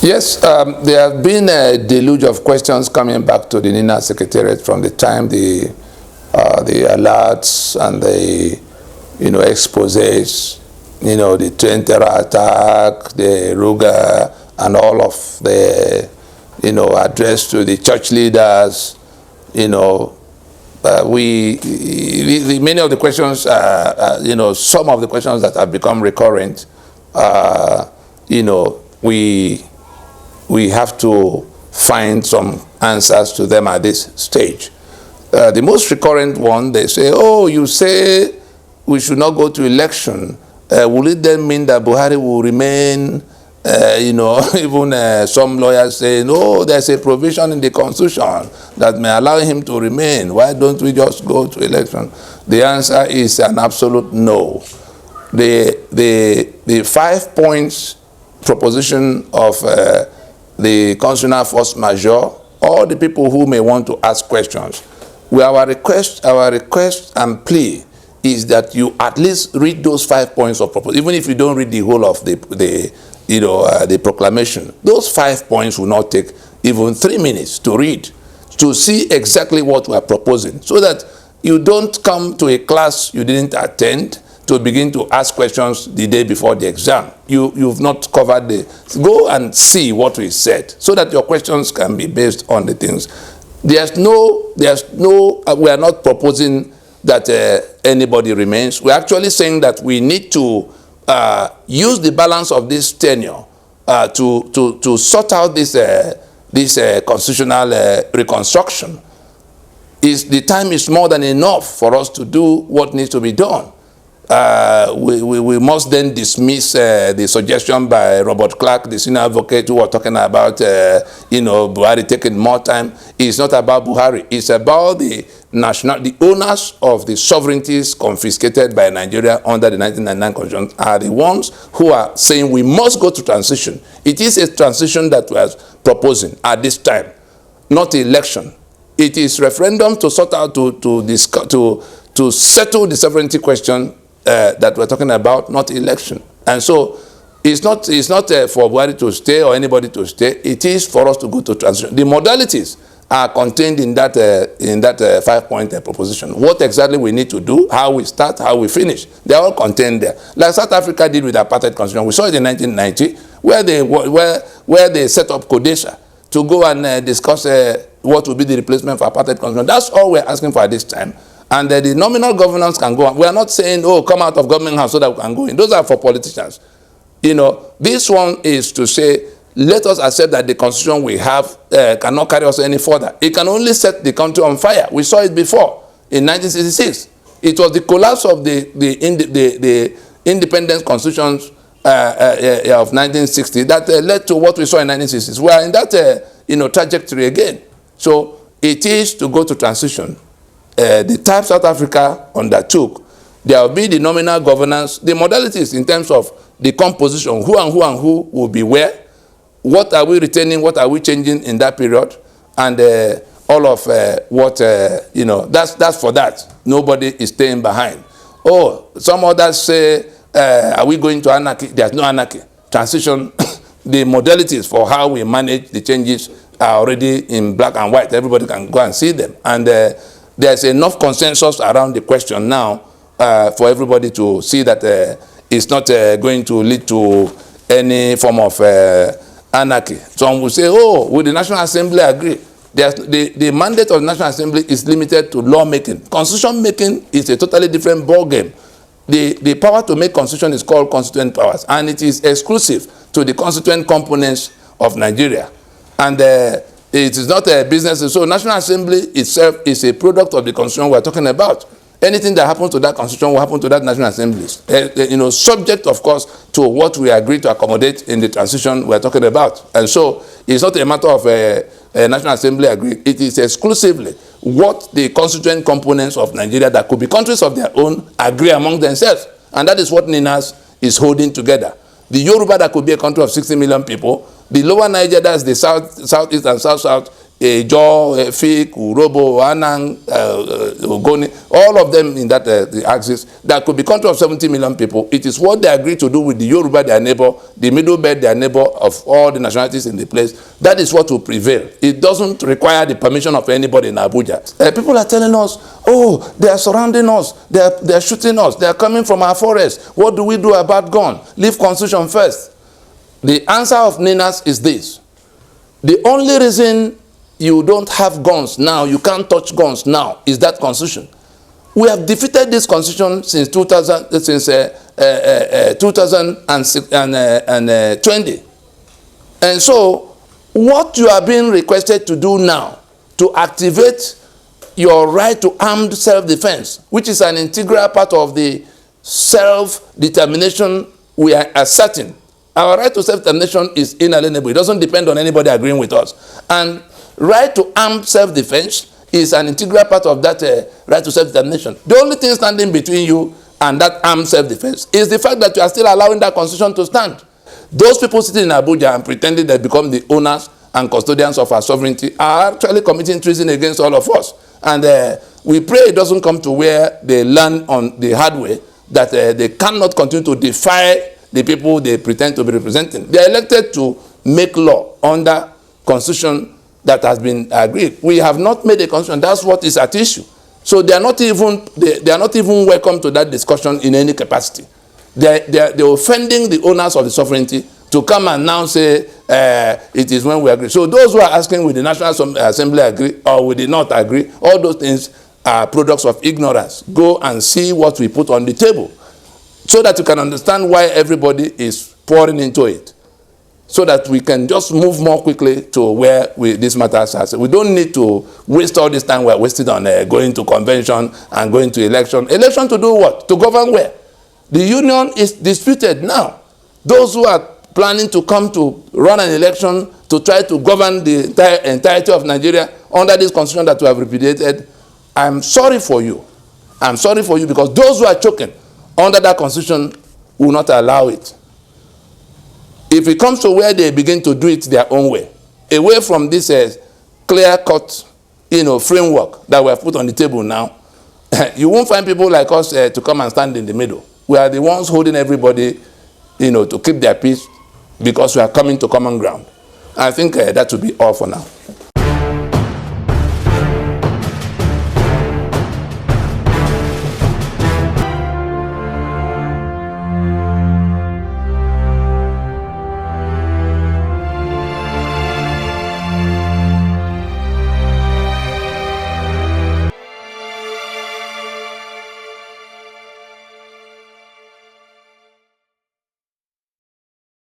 Yes, there have been a deluge of questions coming back to the NINAS Secretariat from the time the alerts and the exposés, the twin terror attack, the Ruger, and all of the address to the church leaders. Many of the questions, some of the questions that have become recurrent, we have to find some answers to them at this stage. The most recurrent one, they say, oh, you say we should not go to election. Will it then mean that Buhari will remain, even some lawyers say, no, there's a provision in the Constitution that may allow him to remain. Why don't we just go to election? The answer is an absolute no. The 5 points proposition of the constitutional force majeure, all the people who may want to ask questions, our request and plea is that you at least read those 5 points of proposition, even if you don't read the whole of the proclamation. Those 5 points will not take even 3 minutes to read, to see exactly what we are proposing, so that you don't come to a class you didn't attend to begin to ask questions the day before the exam. You've not covered go and see what we said, so that your questions can be based on the things. We are not proposing that anybody remains. We're actually saying that we need to use the balance of this tenure to sort out this constitutional reconstruction. The time is more than enough for us to do what needs to be done. We must then dismiss the suggestion by Robert Clark, the senior advocate, who were talking about Buhari taking more time. It's not about Buhari. It's about the owners of the sovereignties confiscated by Nigeria under the 1999 Constitution are the ones who are saying we must go to transition. It is a transition that we are proposing at this time, not election. It is referendum to sort out to settle the sovereignty question that we're talking about, not election. And so it's not for Buhari to stay or anybody to stay. It is for us to go to transition. The modalities are contained in that 5-point proposition. What exactly we need to do, how we start, how we finish, they're all contained there. Like South Africa did with the apartheid constitution. We saw it in 1990, where they set up CODESA to go and discuss what will be the replacement for apartheid constitution. That's all we're asking for at this time. And the nominal governance can go on. We are not saying, oh, come out of government house so that we can go in. Those are for politicians. This one is to say, let us accept that the constitution we have cannot carry us any further. It can only set the country on fire. We saw it before in 1966. It was the collapse of the independence constitutions of 1960 that led to what we saw in 1966. We are in that trajectory again. So it is to go to transition. The type South Africa undertook, there will be the nominal governance, the modalities in terms of the composition, who and who will be where, what are we retaining, what are we changing in that period, and all of that's for that. Nobody is staying behind. Oh, some others say, are we going to anarchy? There's no anarchy. Transition, the modalities for how we manage the changes are already in black and white. Everybody can go and see them. And there's enough consensus around the question now for everybody to see that it's not going to lead to any form of anarchy. Some will say, oh, will the National Assembly agree? The mandate of the National Assembly is limited to lawmaking. Constitution making is a totally different ballgame. The power to make constitution is called constituent powers, and it is exclusive to the constituent components of Nigeria. And it is not a business. So National Assembly itself is a product of the constitution we're talking about. Anything that happens to that constitution will happen to that National Assembly. Subject, of course, to what we agree to accommodate in the transition we're talking about. And so it's not a matter of a National Assembly agree. It is exclusively what the constituent components of Nigeria that could be countries of their own agree among themselves. And that is what NINAS is holding together. The Yoruba that could be a country of 60 million people, the lower Niger, that's the southeast and south-south, Ejo, Efik, Urobo, Anang, Ogoni, all of them in that the axis, that could be country of 70 million people. It is what they agree to do with the Yoruba, their neighbor, the Middle Belt, their neighbor, of all the nationalities in the place. That is what will prevail. It doesn't require the permission of anybody in Abuja. People are telling us, oh, they are surrounding us, they are shooting us, they are coming from our forest. What do we do about gun? Leave constitution first. The answer of NINAS is this. The only reason you don't have guns now, you can't touch guns now, is that constitution. We have defeated this constitution since 2020. And so, what you are being requested to do now, to activate your right to armed self-defense, which is an integral part of the self-determination we are asserting. Our right to self-determination is inalienable. It doesn't depend on anybody agreeing with us. And right to armed self-defense is an integral part of that right to self-determination. The only thing standing between you and that armed self-defense is the fact that you are still allowing that constitution to stand. Those people sitting in Abuja and pretending they become the owners and custodians of our sovereignty are actually committing treason against all of us. And we pray it doesn't come to where they learn on the hard way that they cannot continue to defy the people they pretend to be representing. They are elected to make law under constitution that has been agreed. We have not made a constitution. That's what is at issue. So they are not even welcome to that discussion in any capacity. They're offending the owners of the sovereignty to come and now say it is when we agree. So those who are asking, will the National Assembly agree or will they not agree, all those things are products of ignorance. Go and see what we put on the table, so that you can understand why everybody is pouring into it, so that we can just move more quickly to where this matters are. We don't need to waste all this time we're wasting on going to convention and going to election. Election to do what? To govern where? The union is disputed now. Those who are planning to come to run an election to try to govern the entirety of Nigeria under this constitution that we have repudiated, I'm sorry for you. I'm sorry for you, because those who are choking under that constitution will not allow it. If it comes to where they begin to do it their own way, away from this clear-cut, framework that we have put on the table now, you won't find people like us to come and stand in the middle. We are the ones holding everybody, to keep their peace, because we are coming to common ground. I think that will be all for now.